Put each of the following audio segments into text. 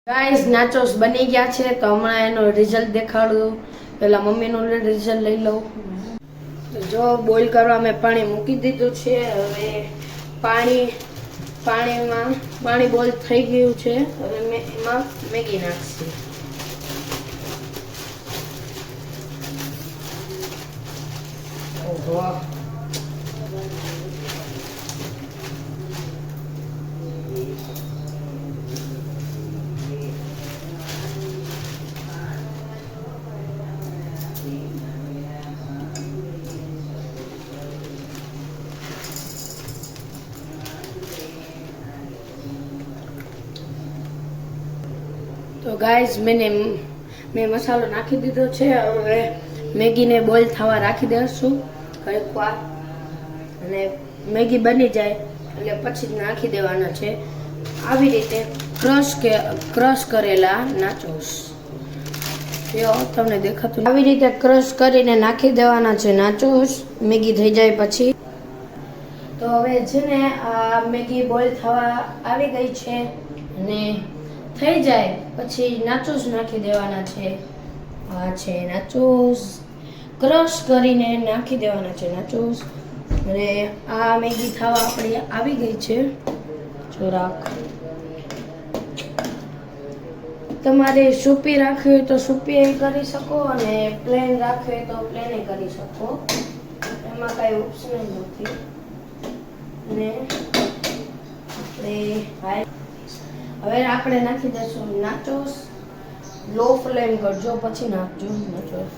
Guys nachos બની ગયા છે તો હમણાં એનો રિઝલ્ટ દેખાડું. પેલા મમ્મીનું રિઝલ્ટ લઈ લઉં. તો જો બોઇલ કરવા મેં પાણી મૂકી દીધું છે. હવે પાણી બોઇલ થઈ ગયું છે. હવે મેં એમાં મેગી નાખશે. ઓહો તો ગાઈઝ મેં મસાલો નાખી દીધો છે. હવે મેગીને બોઇલ થવા રાખી દઈશું ઘડીક વાર, અને મેગી બની જાય એટલે પછી નાખી દેવાના છે આવી રીતે ક્રશ કરેલા નાચોસ. જો તમને દેખાતું આવી રીતે ક્રશ કરીને નાખી દેવાના છે નાચોસ મેગી થઈ જાય પછી. તો હવે છે ને આ મેગી બોઇલ થવા આવી ગઈ છે અને થઈ જાય પછી નાચોસ નાખી દેવાના છે. આ છે નાચોસ, ક્રશ કરીને નાખી દેવાના છે નાચોસ. અને આ મેગી થવા આપણી આવી ગઈ છે. જરાક તમારે સૂપી રાખવી હોય તો સૂપી કરી શકો, અને પ્લેન રાખવી હોય તો પ્લેન કરી શકો. એમાં કઈ ઓપ્શન નથી. અને હવે આપણે નાખી દઈશું નાચોસ. લો ફ્લેમ કરજો પછી નાખજો નાચોસ.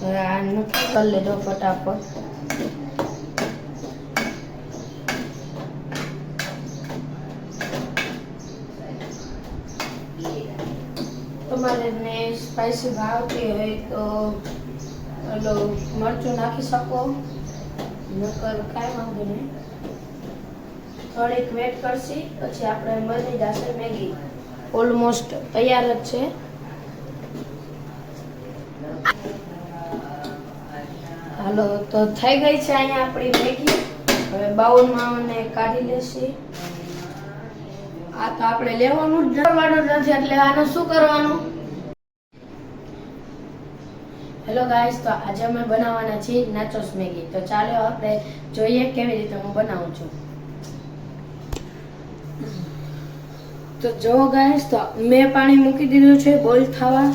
હવે આ નક્કી કરી લેજો ફટાફટ. તમારે ને સ્પાઈસી ભાવતી હોય તો ઓલો મરચું નાખી શકો, નકર કાંઈ વાંધો નહીં. થોડીક વેટ કરશી પછી આપણે બની જશે મેગી. ઓલમોસ્ટ તૈયાર જ છે. હાલો તો થઈ ગઈ છે અહીંયા આપણી મેગી. હવે બાઉલમાં મને કાઢી લેશી. આ તો આપણે લેવાનું જ નથી, એટલે આનું શું કરવાનું. હેલો ગાઈસ, તો આજે અમે બનાવવાના છીએ નાચોસ મેગી. તો ચાલો આપણે જોઈએ કેવી રીતે હું બનાવું છું. તો જો ગાઈસ, તો મેં પાણી મૂકી દીધું છે બોઇલ થવા.